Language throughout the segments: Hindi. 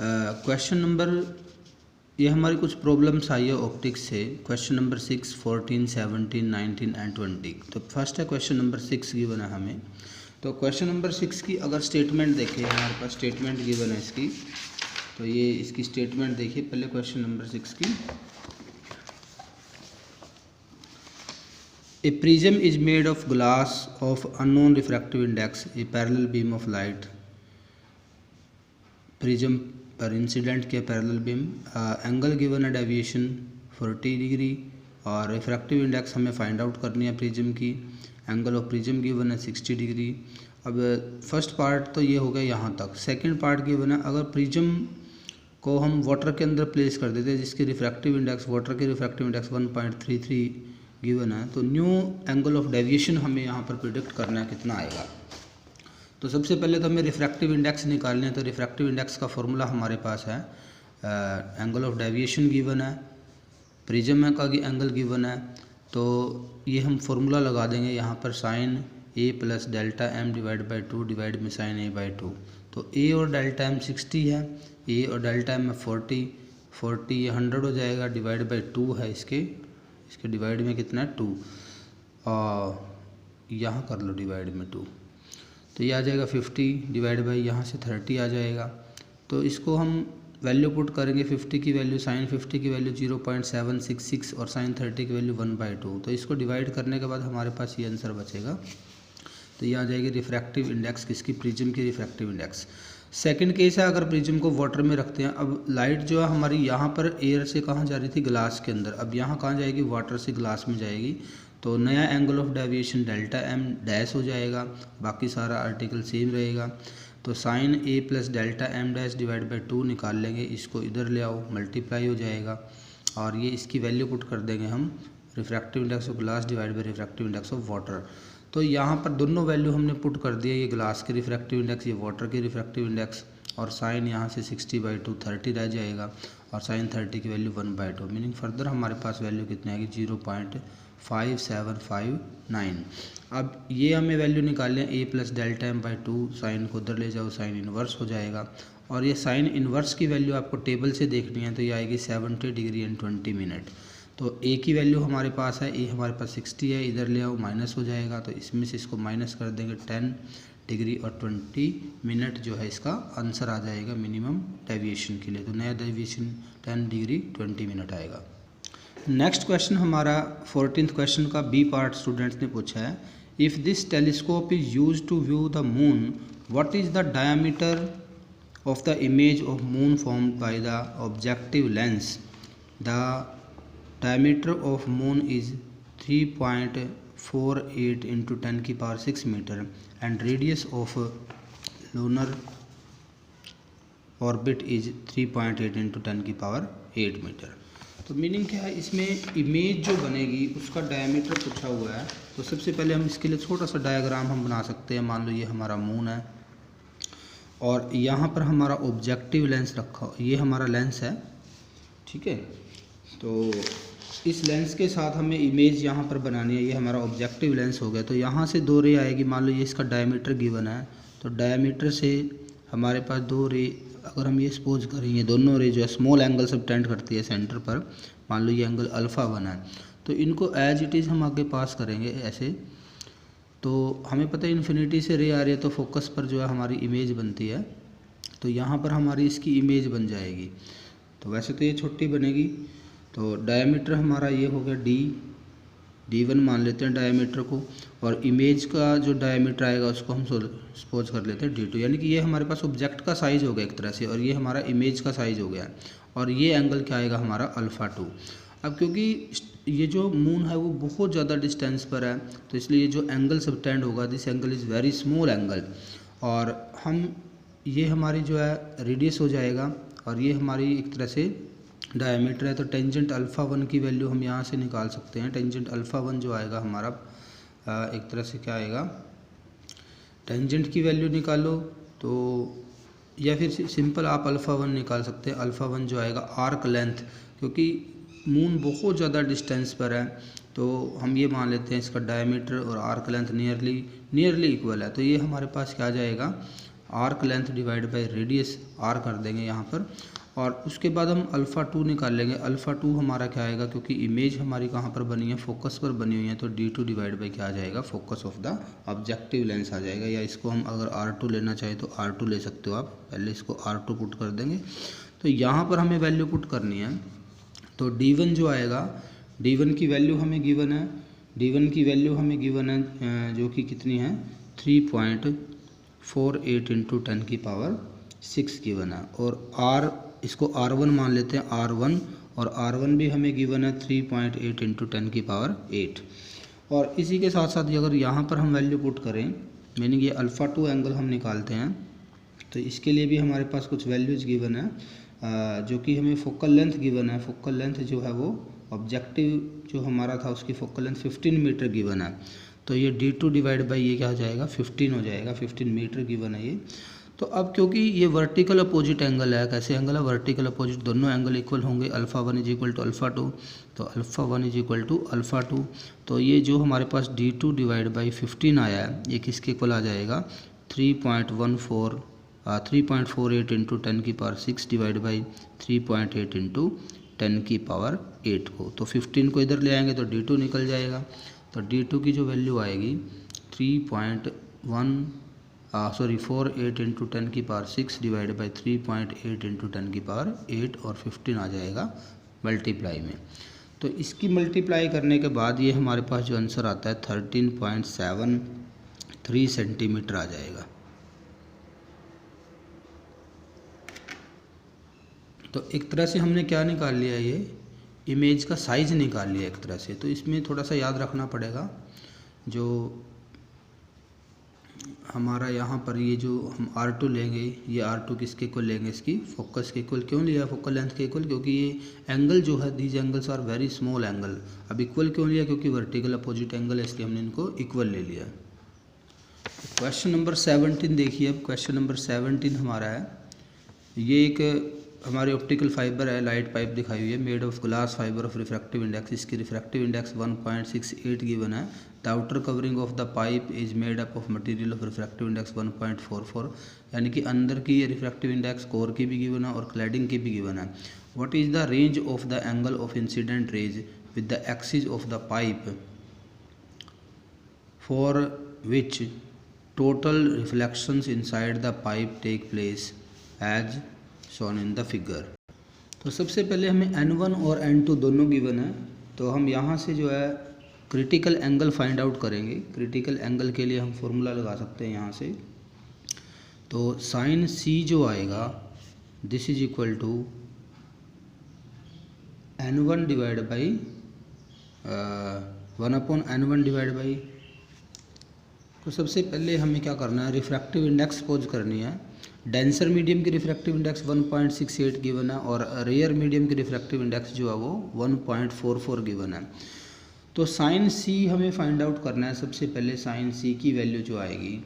क्वेश्चन नंबर, ये हमारी कुछ प्रॉब्लम्स आई है ऑप्टिक्स से। Question number 6, 14, 17, 19 and 20। तो फर्स्ट है क्वेश्चन नंबर 6 गिवन है हमें। तो क्वेश्चन नंबर 6 की अगर स्टेटमेंट देखें, हमारे पास स्टेटमेंट गिवन है इसकी, तो ये इसकी स्टेटमेंट देखिए पहले क्वेश्चन नंबर 6 की। A prism is made of glass of unknown refractive index, a parallel beam of light. Prism पर इंसिडेंट के पैरेलल बीम, एंगल गिवन है डेविएशन 40 डिग्री, और रिफ्रैक्टिव इंडेक्स हमें फाइंड आउट करनी है प्रिज्म की। एंगल ऑफ प्रिज्म गिवन है 60 डिग्री। अब फर्स्ट पार्ट तो ये हो गया यहाँ तक। सेकंड पार्ट गिवन है, अगर प्रिज्म को हम वाटर के अंदर प्लेस कर देते हैं जिसकी रिफ्रैक्टिव इंडेक्स, वाटर की रिफ्रैक्टिव इंडेक्स 1.33 गिवन है, तो न्यू एंगल ऑफ डेविएशन हमें यहाँ पर प्रिडिक्ट करना है कितना आएगा। तो सबसे पहले तो हमें रिफ्रैक्टिव इंडेक्स निकालने हैं। तो रिफ्रैक्टिव इंडेक्स का फॉर्मूला हमारे पास है, एंगल ऑफ डेविएशन गिवन है, प्रिज्म का एंगल गिवन है, तो ये हम फॉर्मूला लगा देंगे यहाँ पर, sine A plus delta m divide by 2 divide में साइन ए बाई 2। तो ए और डेल्टा एम 60 है, ए और डेल्टा एम में 40 ये 100 हो जाएगा, डिवाइड बाई 2 है इसके डिवाइड में कितना है 2, और यहाँ कर लो डिवाइड में 2, तो ये आ जाएगा 50 डिवाइड बाई यहाँ से 30 आ जाएगा। तो इसको हम वैल्यू पुट करेंगे, 50 की वैल्यू, साइन 50 की वैल्यू 0.766 और साइन 30 की वैल्यू 1/2। तो इसको डिवाइड करने के बाद हमारे पास ये आंसर बचेगा। तो ये आ जाएगी रिफ्रैक्टिव इंडेक्स किसकी, प्रिज्म की रिफ्रैक्टिव इंडेक्स। सेकंड केस है, अगर प्रिज्म को वाटर में रखते हैं। अब लाइट जो है हमारी यहाँ पर एयर से कहाँ जा रही थी, ग्लास के अंदर, अब यहाँ कहाँ जाएगी, वाटर से ग्लास में जाएगी। तो नया angle of deviation delta m dash हो जाएगा, बाकी सारा आर्टिकल सेम रहेगा। तो sine A plus delta m dash divide by 2 निकाल लेंगे, इसको इधर ले आओ, मल्टीप्लाई हो जाएगा, और ये इसकी वैल्यू पुट कर देंगे हम, refractive index of glass divide by refractive index of water. तो यहाँ पर दोनों वैल्यू हमने पुट कर दिया, ये ग्लास की रिफ्रैक्टिव इंडेक्स, ये वाटर की रिफ्रैक्टिव इंडेक्स, और साइन यहाँ से 60/2 30 रह जाएगा, और साइन 30 की वैल्यू 1/2, मीनिंग फर्दर हमारे पास वैल्यू कितनी आएगी 0.5759। अब ये हमें वैल्यू निकाल लें, A plus delta M by 2, sine को उधर ले जाओ, साइन इन्वर्स हो जाएगा, और ये साइन इन्वर्स की वैल्यू आपको टेबल से देखनी है, तो ये आएगी 70 डिग्री एंड 20 मिनट। तो ए की वैल्यू हमारे पास है, ए हमारे पास 60 है, इधर ले आओ, माइनस हो जाएगा, तो इसमें से इसको माइनस कर देंगे, 10 डिग्री और 20 मिनट जो है इसका आंसर आ जाएगा मिनिमम डेविएशन के लिए। तो नया डेविएशन 10 डिग्री 20 मिनट आएगा। नेक्स्ट क्वेश्चन हमारा 14th क्वेश्चन का बी पार्ट स्टूडेंट्स ने पूछा है, if this telescope is use to view the moon, what is the diameter of the image of moon formed by the objective lens. The diameter of moon is 3.48 into 10⁶ metre and radius of lunar orbit is 3.8 into 10⁸ metre. तो मीनिंग क्या है, इसमें इमेज जो बनेगी उसका डायमीटर पूछा हुआ है। तो सबसे पहले हम इसके लिए छोटा सा डायग्राम हम बना सकते हैं। मान लो ये हमारा मून है, और यहाँ पर हमारा ऑब्जेक्टिव लेंस रखा, ये हमारा लेंस है, ठीक है। तो इस लेंस के साथ हमें इमेज यहाँ पर बनानी है, ये हमारा ऑब्जेक्टिव लेंस हो गया। तो यहाँ से 2 रे आएगी, मान लो ये इसका डायमीटर गिवन है, तो डायमीटर से हमारे पास 2 रे, अगर हम ये सपोज करेंगे दोनों रे जो है स्मॉल एंगल सबटेंड करती है सेंटर पर, मान लो ये एंगल अल्फ़ा 1 है, तो इनको एज इट इज़ हम आगे पास करेंगे ऐसे। तो हमें पता है इन्फिनिटी से रे आ रही है, तो फोकस पर जो है हमारी इमेज बनती है, तो यहाँ पर हमारी इसकी इमेज बन जाएगी। तो वैसे तो ये छोटी बनेगी, तो डायमीटर हमारा ये हो गया D1 मान लेते हैं डायमीटर को, और इमेज का जो डायमीटर आएगा उसको हम सपोज कर लेते हैं D2, यानी कि ये हमारे पास ऑब्जेक्ट का साइज़ हो गया एक तरह से, और ये हमारा इमेज का साइज़ हो गया, और ये एंगल क्या आएगा हमारा α2। अब क्योंकि ये जो मून है वो बहुत ज़्यादा डिस्टेंस पर है, तो इसलिए जो एंगल सबटेंड होगा, this angle is very small angle, और हम ये हमारी जो है रेडियस हो जाएगा, और ये हमारी एक तरह से डायमीटर है। तो टेंजेंट α1 की वैल्यू हम यहाँ से निकाल सकते हैं। टेंजेंट α1 जो आएगा हमारा एक तरह से क्या आएगा, टेंजेंट की वैल्यू निकालो, तो या फिर सिंपल आप α1 निकाल सकते हैं। α1 जो आएगा आर्क लेंथ, क्योंकि मून बहुत ज़्यादा डिस्टेंस पर है, तो हम ये मान लेते हैं इसका डायमीटर और आर्क लेंथ नियरली इक्वल है। तो ये हमारे पास क्या आ जाएगा, arc length divide by radius r कर देंगे यहाँ पर, और उसके बाद हम अल्फ़ा 2 निकाल लेंगे। अल्फ़ा 2 हमारा क्या आएगा, क्योंकि इमेज हमारी कहाँ पर बनी है, फोकस पर बनी हुई है, तो D2 डिवाइड बाई क्या आ जाएगा, focus of the objective lens आ जाएगा। या इसको हम अगर R2 लेना चाहें तो R2 ले सकते हो आप। पहले इसको R2 पुट कर देंगे। तो यहाँ पर हमें वैल्यू पुट करनी है। तो D1 जो आएगा, D1 की वैल्यू हमें गिवन है, D1 की वैल्यू हमें गिवन है जो कि कितनी है, 3.48 इंटू 10 की पावर 6 गिवन है। और इसको R1 मान लेते हैं, R1, और R1 भी हमें गिवन है 3.8 इंटू 10 की पावर 8। और इसी के साथ साथ अगर यहाँ पर हम वैल्यू पुट करें, मीनिंग ये अल्फ़ा 2 एंगल हम निकालते हैं, तो इसके लिए भी हमारे पास कुछ वैल्यूज़ गिवन है, जो कि हमें फोकल लेंथ गिवन है। फोकल लेंथ जो है वो ऑब्जेक्टिव जो हमारा था उसकी फोकल लेंथ 15 मीटर गिवन है। तो ये D2 डिवाइड बाई ये क्या हो जाएगा, 15 हो जाएगा, 15 मीटर गिवन है ये। तो अब क्योंकि ये वर्टिकल अपोजिट एंगल है, कैसे एंगल है, वर्टिकल अपोजिट, दोनों एंगल इक्वल होंगे, alpha 1 is equal to alpha 2, तो alpha 1 is equal to alpha 2। तो ये जो हमारे पास D2 डिवाइड बाई 15 आया है, ये किसके इक्वल आ जाएगा, 3.48 इंटू 10 की पावर 6 डिवाइड बाई 3.8 इंटू 10 की पावर 8 को। तो 15 को इधर ले आएंगे तो D2 निकल जाएगा। तो D2 की जो वैल्यू आएगी 4.8 इंटू 10 की पावर 6 डिवाइड बाई 3.8 इंटू 10 की पावर 8, और 15 आ जाएगा मल्टीप्लाई में। तो इसकी मल्टीप्लाई करने के बाद ये हमारे पास जो आंसर आता है 13.73 सेंटीमीटर आ जाएगा। तो एक तरह से हमने क्या निकाल लिया, ये इमेज का साइज़ निकाल लिया एक तरह से। तो इसमें थोड़ा सा याद रखना पड़ेगा, जो हमारा यहाँ पर ये जो हम R2 लेंगे, ये R2 किसके इक्वल लेंगे, इसकी फोकस के इक्वल। क्यों लिया फोकल लेंथ के इक्वल, क्योंकि ये एंगल जो है, these angles are very small angle. अब इक्वल क्यों लिया, क्योंकि वर्टिकल अपोजिट एंगल है, इसलिए हमने इनको इक्वल ले लिया। क्वेश्चन नंबर 17 देखिए। अब क्वेश्चन नंबर 17 हमारा है, ये एक हमारी ऑप्टिकल फाइबर है, लाइट पाइप दिखाई हुई है, made of glass fibre of refractive index. इसकी रिफ्रैक्टिव इंडेक्स 1.68 गिवन है। The outer covering of the pipe is made up of material of refractive index 1.44, यानी कि अंदर की ये रिफ्रैक्टिव इंडेक्स कोर की भी गिवन है और क्लैडिंग की भी गिवन है। What is the range of the angle of incident rays with the axis of the pipe for which total reflections inside the pipe take place as shown in the figure. तो सबसे पहले हमें N1 और N2 दोनों गिवन है, तो हम यहाँ से जो है क्रिटिकल एंगल फाइंड आउट करेंगे। क्रिटिकल एंगल के लिए हम फॉर्मूला लगा सकते हैं यहाँ से। तो साइन C जो आएगा, this is equal to N1 divide by 1/N1 divide by. तो सबसे पहले हमें क्या करना है, रिफ्रैक्टिव इंडेक्स खोज करनी है। डेंसर मीडियम की रिफ्रैक्टिव इंडेक्स 1.68 गिवन है, और रेयर मीडियम की रिफ्रैक्टिव इंडेक्स जो है वो 1.44 गिवन है। तो साइन C हमें फाइंड आउट करना है। सबसे पहले साइन C की वैल्यू जो आएगी,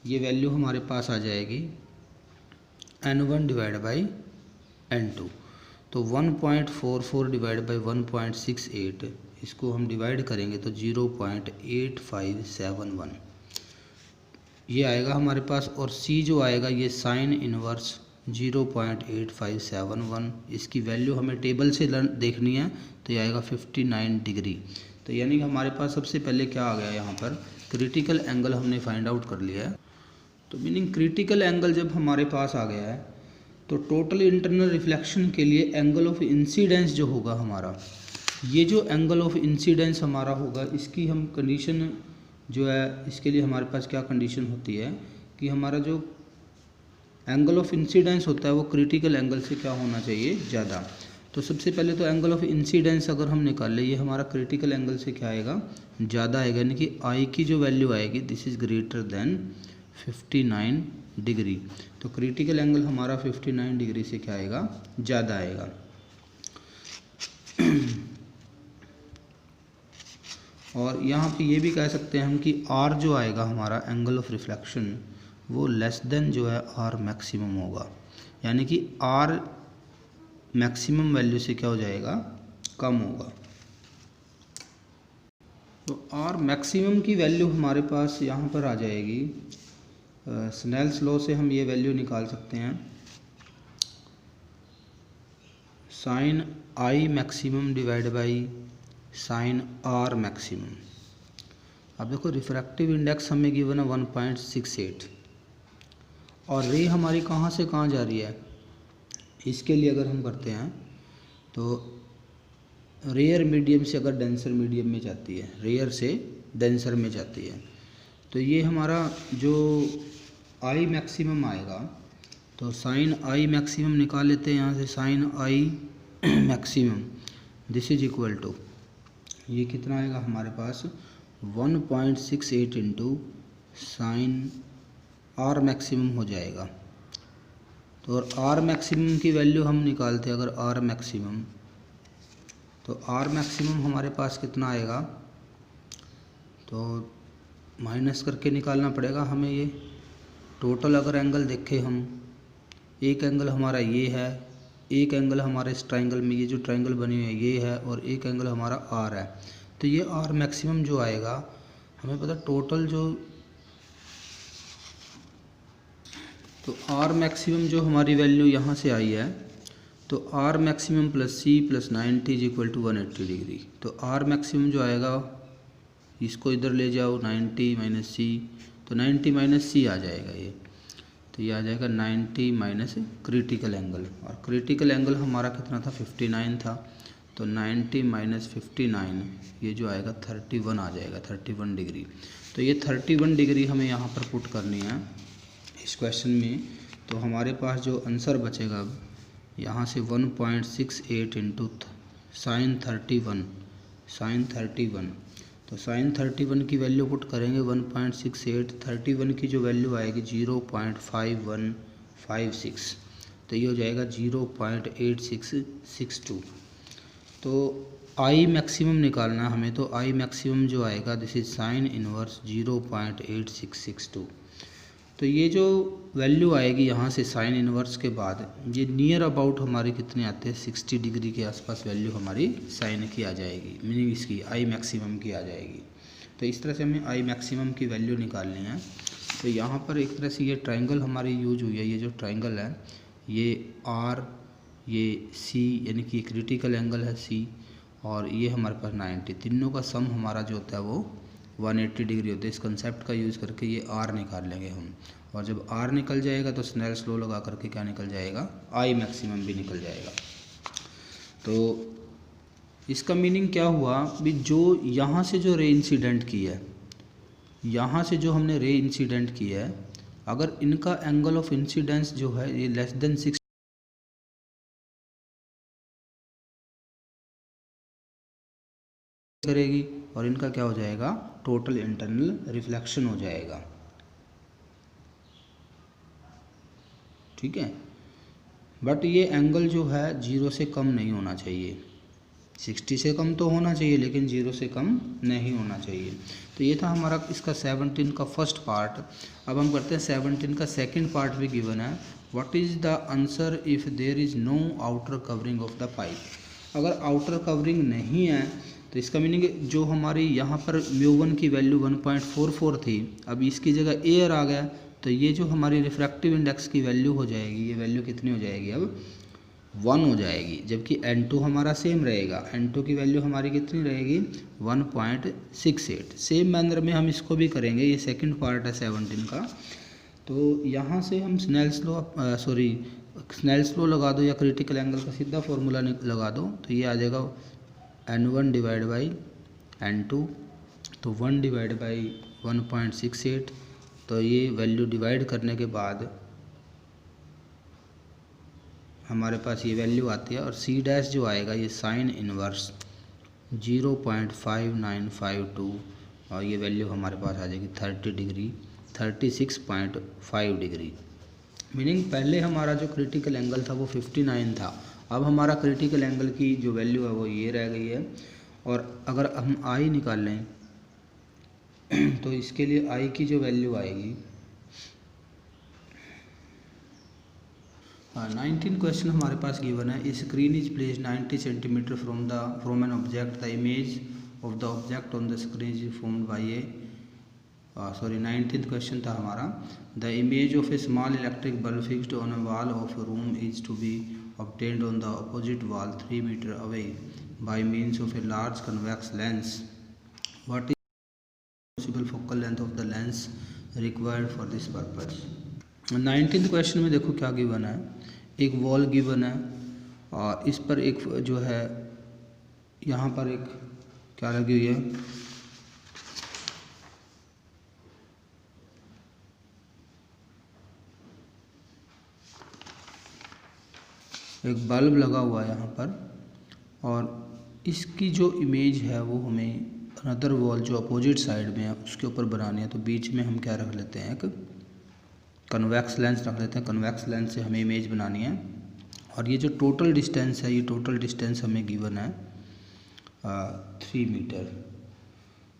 ये वैल्यू हमारे पास आ जाएगी N1 डिवाइड बाई N2। तो 1.44 डिवाइड बाई 1.68, इसको हम डिवाइड करेंगे तो 0.8571 ये आएगा हमारे पास। और C जो आएगा ये साइन इनवर्स 0.8571, इसकी वैल्यू हमें टेबल से देखनी है, तो ये आएगा 59 डिग्री। तो यानी कि हमारे पास सबसे पहले क्या आ गया, यहाँ पर क्रिटिकल एंगल हमने फाइंड आउट कर लिया है। तो मीनिंग क्रिटिकल एंगल जब हमारे पास आ गया है, तो टोटल इंटरनल रिफ्लेक्शन के लिए एंगल ऑफ इंसिडेंस जो होगा हमारा, ये जो एंगल ऑफ इंसिडेंस हमारा होगा, इसकी हम कंडीशन जो है, इसके लिए हमारे पास क्या कंडीशन होती है कि हमारा जो एंगल ऑफ इंसिडेंस होता है वो क्रिटिकल एंगल से क्या होना चाहिए, ज़्यादा। तो सबसे पहले तो एंगल ऑफ इंसिडेंस अगर हम निकाल ले, ये हमारा क्रिटिकल एंगल से क्या आएगा, ज़्यादा आएगा, यानी कि आई की जो वैल्यू आएगी this is greater than 59 degree. तो क्रिटिकल एंगल हमारा 59 डिग्री से क्या आएगा, ज़्यादा आएगा। और यहाँ पे ये भी कह सकते हैं हम कि R जो आएगा हमारा एंगल ऑफ रिफ्लेक्शन, वो लेस देन जो है R मैक्सिमम होगा, यानी कि R मैक्सिमम वैल्यू से क्या हो जाएगा, कम होगा। तो R मैक्सिमम की वैल्यू हमारे पास यहाँ पर आ जाएगी स्नेल्स लॉ से हम ये वैल्यू निकाल सकते हैं, sine i maximum divide by sine r maximum. अब देखो रिफ्रैक्टिव इंडेक्स हमें गिवन है 1.68 और रे हमारी कहाँ से कहाँ जा रही है, इसके लिए अगर हम करते हैं तो रेयर मीडियम से अगर डेंसर मीडियम में जाती है, रेयर से डेंसर में जाती है, तो ये हमारा जो आई मैक्सिमम आएगा, तो साइन आई मैक्सिमम निकाल लेते हैं यहाँ से, sine i maximum this is equal to, ये कितना आएगा हमारे पास 1.68 इंटू साइन आर मैक्सिमम हो जाएगा। तो और आर मैक्सिमम की वैल्यू हम निकालते हैं, अगर आर मैक्सिमम, तो आर मैक्सिमम हमारे पास कितना आएगा, तो माइनस करके निकालना पड़ेगा हमें। ये टोटल अगर एंगल देखें हम, एक एंगल हमारा ये है, एक एंगल हमारे इस ट्रायंगल में ये जो ट्रायंगल बनी हुई है ये है, और एक एंगल हमारा आर है, तो ये आर मैक्सिमम जो आएगा हमें पता टोटल जो, तो आर मैक्सिमम जो हमारी वैल्यू यहाँ से आई है, तो r maximum plus C plus 90 is equal to 180 degree. तो आर मैक्सिमम जो आएगा, इसको इधर ले जाओ 90 माइनस सी, तो 90 माइनस सी आ जाएगा ये, तो ये आ जाएगा 90 माइनस क्रिटिकल एंगल, और क्रिटिकल एंगल हमारा कितना था 59 था, तो 90 माइनस 59 ये जो आएगा 31 आ जाएगा, 31 डिग्री। तो ये 31 डिग्री हमें यहाँ पर पुट करनी है इस क्वेश्चन में। तो हमारे पास जो आंसर बचेगा अब यहाँ से 1.68 इंटू साइन 31, तो साइन 31 की वैल्यू पुट करेंगे 1.68, 31 की जो वैल्यू आएगी 0.5156, तो ये हो जाएगा 0.8662। तो आई मैक्सिमम निकालना हमें, तो आई मैक्सिमम जो आएगा दिस इज साइन इनवर्स 0.8662। तो ये जो वैल्यू आएगी यहाँ से साइन इनवर्स के बाद, ये नियर अबाउट हमारे कितने आते हैं 60 डिग्री के आसपास वैल्यू हमारी साइन की आ जाएगी, मीनिंग इसकी आई मैक्सिमम की आ जाएगी। तो इस तरह से हमें आई मैक्सिमम की वैल्यू निकालनी है। तो यहाँ पर एक तरह से ये ट्रायंगल हमारी यूज हुई है, ये जो ट्रायंगल है ये आर, ये सी यानी कि क्रिटिकल एंगल है सी, और ये हमारे पास 90, तीनों का सम हमारा जो होता है वो 180 डिग्री होता है। इस कंसेप्ट का यूज़ करके ये आर निकाल लेंगे हम, और जब आर निकल जाएगा तो स्नेल्स लॉ लगा करके क्या निकल जाएगा, आई मैक्सिमम भी निकल जाएगा। तो इसका मीनिंग क्या हुआ भी, जो यहाँ से जो रे इंसिडेंट की है, यहाँ से जो हमने रे इंसिडेंट की है, अगर इनका एंगल ऑफ इंसिडेंस जो है ये लेस देन 6 करेगी, और इनका क्या हो जाएगा, टोटल इंटरनल रिफ्लेक्शन हो जाएगा। ठीक है, बट ये एंगल जो है 0 से कम नहीं होना चाहिए, 60 से कम तो होना चाहिए लेकिन 0 से कम नहीं होना चाहिए। तो ये था हमारा इसका 17 का फर्स्ट पार्ट। अब हम करते हैं 17 का सेकंड पार्ट भी गिवन है, what is the answer if there is no outer covering of the pipe. अगर आउटर कवरिंग नहीं है तो इसका मीनिंग जो हमारी यहाँ पर μ1 की वैल्यू 1.44 थी, अब इसकी जगह एयर आ गया, तो ये जो हमारी रिफ्रैक्टिव इंडेक्स की वैल्यू हो जाएगी, ये वैल्यू कितनी हो जाएगी, अब 1 हो जाएगी, जबकि N2 हमारा सेम रहेगा। N2 की वैल्यू हमारी कितनी रहेगी 1.68। सेम मैनर में हम इसको भी करेंगे, ये सेकंड पार्ट है 17 का। तो यहाँ से हम स्नेल्स लॉ लगा दो या क्रिटिकल एंगल का सीधा फॉर्मूला लगा दो, तो ये आ जाएगा N1 डिवाइड बाई N2, तो 1 डिवाइड बाई 1.68, तो ये वैल्यू डिवाइड करने के बाद हमारे पास ये वैल्यू आती है, और सी डैश जो आएगा ये साइन इनवर्स 0.5952, और ये वैल्यू हमारे पास आ जाएगी 30 डिग्री 36.5 डिग्री। मीनिंग पहले हमारा जो क्रिटिकल एंगल था वो 59 था, अब हमारा क्रिटिकल एंगल की जो वैल्यू है वो ये रह गई है। और अगर हम आई निकाल लें तो इसके लिए आई की जो वैल्यू आएगी, 19 क्वेश्चन हमारे पास गिवन है, screen is place 90 centimetre from an object, the image of the object on the screen is formed by a 19th question था हमारा, the image of a small electric bulb fixed on a wall of a room is to be obtained on the opposite wall 3 meter away by means of a large convex lens. What is the possible focal length of the lens required for this purpose? 19th question में देखो क्या गिवन है, एक वॉल गिवन है और इस पर एक जो है यहाँ पर एक क्या लगी हुई है, एक बल्ब लगा हुआ है यहाँ पर, और इसकी जो इमेज है वो हमें अनदर वॉल जो अपोजिट साइड में है उसके ऊपर बनानी है। तो बीच में हम क्या रख लेते हैं, एक कन्वेक्स लेंस रख लेते हैं। कन्वेक्स लेंस से हमें इमेज बनानी है और ये जो टोटल डिस्टेंस है, ये टोटल डिस्टेंस हमें गिवन है 3 मीटर।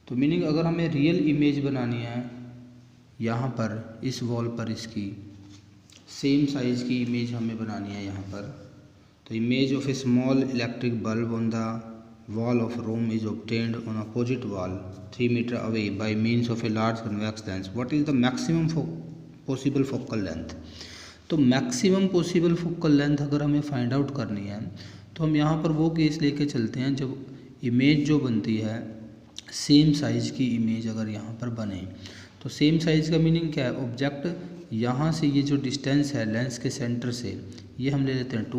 तो मीनिंग अगर हमें रियल इमेज बनानी है यहाँ पर इस वॉल पर, इसकी सेम साइज़ की इमेज हमें बनानी है यहाँ पर, तो image of a small electric bulb on the wall of room is obtained on opposite wall 3 metre away by means of a large convex lens. What is the maximum possible focal length? तो मैक्सिमम पॉसिबल फोकल लेंथ अगर हमें फाइंड आउट करनी है तो हम यहाँ पर वो केस लेके चलते हैं जब इमेज जो बनती है सेम साइज़ की इमेज अगर यहाँ पर बने। तो सेम साइज़ का मीनिंग क्या है, ऑब्जेक्ट यहाँ से ये जो डिस्टेंस है लेंस के सेंटर से, ये हम ले लेते हैं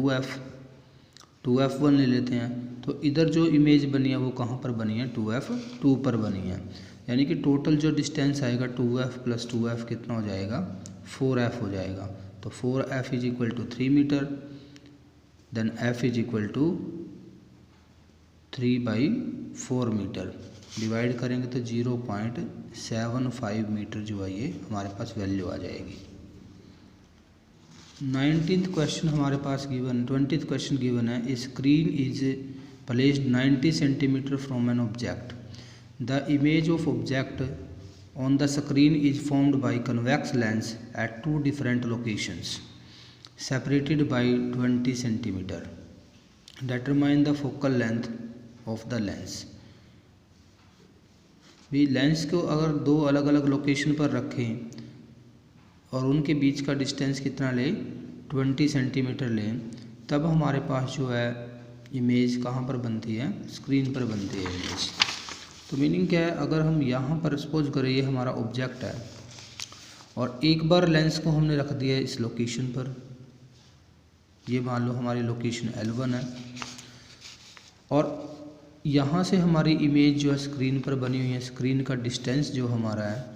2f1 ले लेते हैं। तो इधर जो इमेज बनी है वो कहाँ पर बनी है, 2f2 पर बनी है। यानी कि टोटल जो डिस्टेंस आएगा 2f + 2f कितना हो जाएगा, 4f हो जाएगा। तो 4f is equal to 3 metre, then f is equal to 3/4 metre. Divide करेंगे तो 0.75 मीटर जो है ये हमारे पास वैल्यू आ जाएगी। 19th क्वेश्चन हमारे पास गिवन, 20th क्वेश्चन गिवन है, a screen is placed 90 centimetre from an object. The image of object on the screen is formed by convex lens at 2 different locations separated by 20 centimetre. Determine the focal length of the lens. भी लेंस को अगर 2 अलग अलग लोकेशन पर रखें और उनके बीच का डिस्टेंस कितना लें, 20 सेंटीमीटर लें, तब हमारे पास जो है इमेज कहाँ पर बनती है, स्क्रीन पर बनती है इमेज। तो मीनिंग क्या है, अगर हम यहाँ पर सपोज करें ये हमारा ऑब्जेक्ट है और एक बार लेंस को हमने रख दिया है इस लोकेशन पर, ये मान लो हमारी लोकेशन L1 है, और यहाँ से हमारी इमेज जो है स्क्रीन पर बनी हुई है। स्क्रीन का डिस्टेंस जो हमारा है,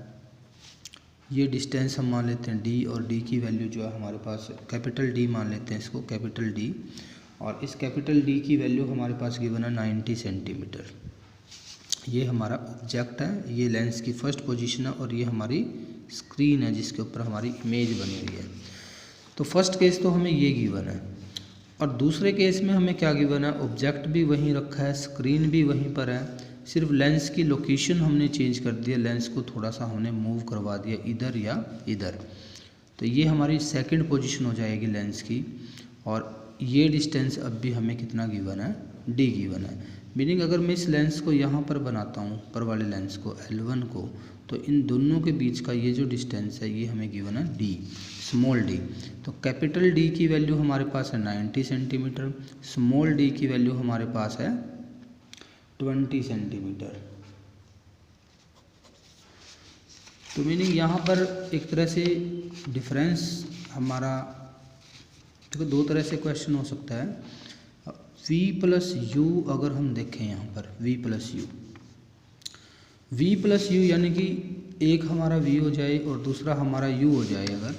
ये डिस्टेंस हम मान लेते हैं D, और D की वैल्यू जो है हमारे पास कैपिटल D मान लेते हैं इसको, कैपिटल D, और इस कैपिटल D की वैल्यू हमारे पास गिवन है 90 सेंटीमीटर। ये हमारा ऑब्जेक्ट है, ये लेंस की फर्स्ट पोजीशन है, और ये हमारी स्क्रीन है जिसके ऊपर हमारी इमेज बनी हुई है। तो फर्स्ट केस तो हमें ये गिवन है, और दूसरे केस में हमें क्या गिवन है, ऑब्जेक्ट भी वहीं रखा है, स्क्रीन भी वहीं पर है, सिर्फ लेंस की लोकेशन हमने चेंज कर दिया, लेंस को थोड़ा सा हमने मूव करवा दिया इधर या इधर। तो ये हमारी सेकंड पोजीशन हो जाएगी लेंस की, और ये डिस्टेंस अब भी हमें कितना गिवन है, D गिवन है। मीनिंग अगर मैं इस लेंस को यहाँ पर बनाता हूँ, ऊपर वाले लेंस को L1 को, तो इन दोनों के बीच का ये जो डिस्टेंस है ये हमें गिवन है D, स्मॉल d। तो कैपिटल D की वैल्यू हमारे पास है 90 सेंटीमीटर, स्मॉल d की वैल्यू हमारे पास है 20 सेंटीमीटर। तो मीनिंग यहाँ पर एक तरह से डिफरेंस हमारा, देखो 2 तरह से क्वेश्चन हो सकता है। V + U अगर हम देखें यहाँ पर V + U यानी कि एक हमारा V हो जाए और दूसरा हमारा U हो जाए, अगर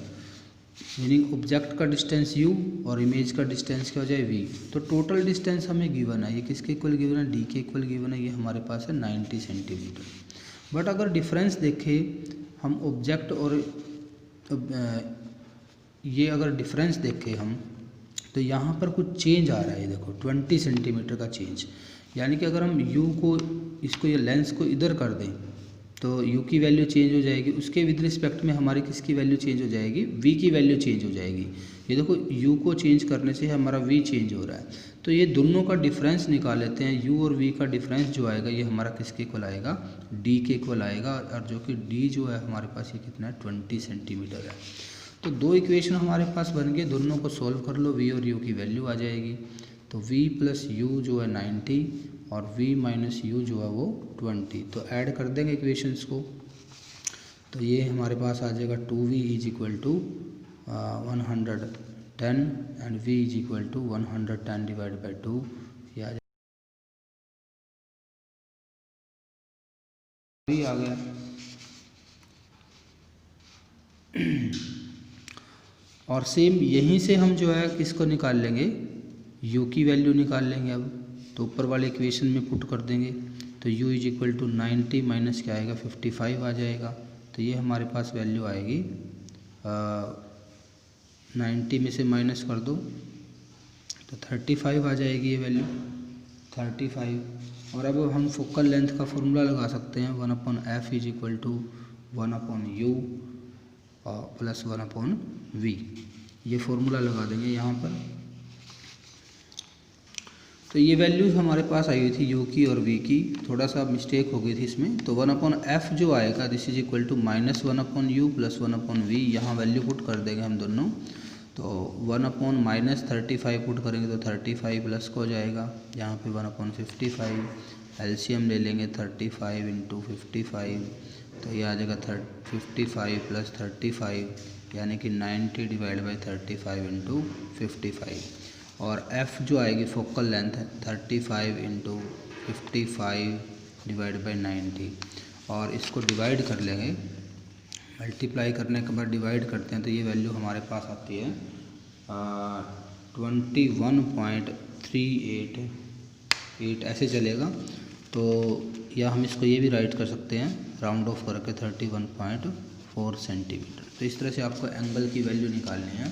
मीनिंग ऑब्जेक्ट का डिस्टेंस U और इमेज का डिस्टेंस क्या हो जाए V, तो टोटल डिस्टेंस हमें गिवन है, ये किसके इक्वल गिवन है, D के इक्वल गिवन है, ये हमारे पास है 90 सेंटीमीटर। बट अगर डिफरेंस देखें हम ऑब्जेक्ट और ये अगर डिफरेंस देखें हम, तो यहाँ पर कुछ चेंज आ रहा है, देखो 20 सेंटीमीटर का चेंज। यानी कि अगर हम U को, इसको, ये लेंस को इधर कर दें तो U की वैल्यू चेंज हो जाएगी, उसके विद रिस्पेक्ट में हमारी किसकी वैल्यू चेंज हो जाएगी, V की वैल्यू चेंज हो जाएगी। ये देखो u को चेंज करने से हमारा v चेंज हो रहा है, तो ये दोनों का डिफरेंस निकाल लेते हैं। u और v का डिफरेंस जो आएगा ये हमारा किसके इक्वल आएगा, d के इक्वल आएगा, और जो कि d जो है हमारे पास ये कितना है 20 सेंटीमीटर है। तो दो इक्वेशन हमारे पास बन गए, दोनों को सॉल्व कर लो, v और u की वैल्यू आ जाएगी। तो v प्लस u जो है 90 और v माइनस u जो है वो 20, तो ऐड कर देंगे इक्वेशंस को। तो ये हमारे पास आ जाएगा 2v is equal to 110 and v is equal to 110 divide by 2, ये आ गया। और सेम यहीं से हम जो है किसको निकाल लेंगे, u की वैल्यू निकाल लेंगे। अब तो ऊपर वाले इक्वेशन में पुट कर देंगे, तो u is equal to 90 minus क्या आएगा 55 आ जाएगा। तो ये हमारे पास वैल्यू आएगी 90 में से माइनस कर दो तो 35 आ जाएगी ये वैल्यू 35। और अब हम फोकल लेंथ का फॉर्मूला लगा सकते हैं, 1/f is equal to 1/u plus 1/v, ये फॉर्मूला लगा देंगे यहाँ पर। तो ये वैल्यूज हमारे पास आई हुई थी u की और v की, थोड़ा सा मिस्टेक हो गई थी इसमें। तो 1/f जो आएगा this is equal to minus 1/u plus 1/v, यहाँ वैल्यू पुट कर देंगे हम दोनों। तो 1/-35 पुट करेंगे तो 35 प्लस को हो जाएगा, यहाँ पे 1/55, एलसीएम ले लेंगे 35 इंटू 55, तो ये आ जाएगा 55 प्लस 35 यानी कि 90 डिवाइड बाई 35 इंटू 55। और f जो आएगी फोकल लेंथ है 35 इंटू 55 डिवाइड बाई 90, और इसको डिवाइड कर लेंगे, मल्टीप्लाई करने के बाद डिवाइड करते हैं तो ये वैल्यू हमारे पास आती है 21.388 ऐसे चलेगा। तो या हम इसको ये भी राइट कर सकते हैं राउंड ऑफ करके 31.4 सेंटीमीटर। तो इस तरह से आपको एंगल की वैल्यू निकालनी है।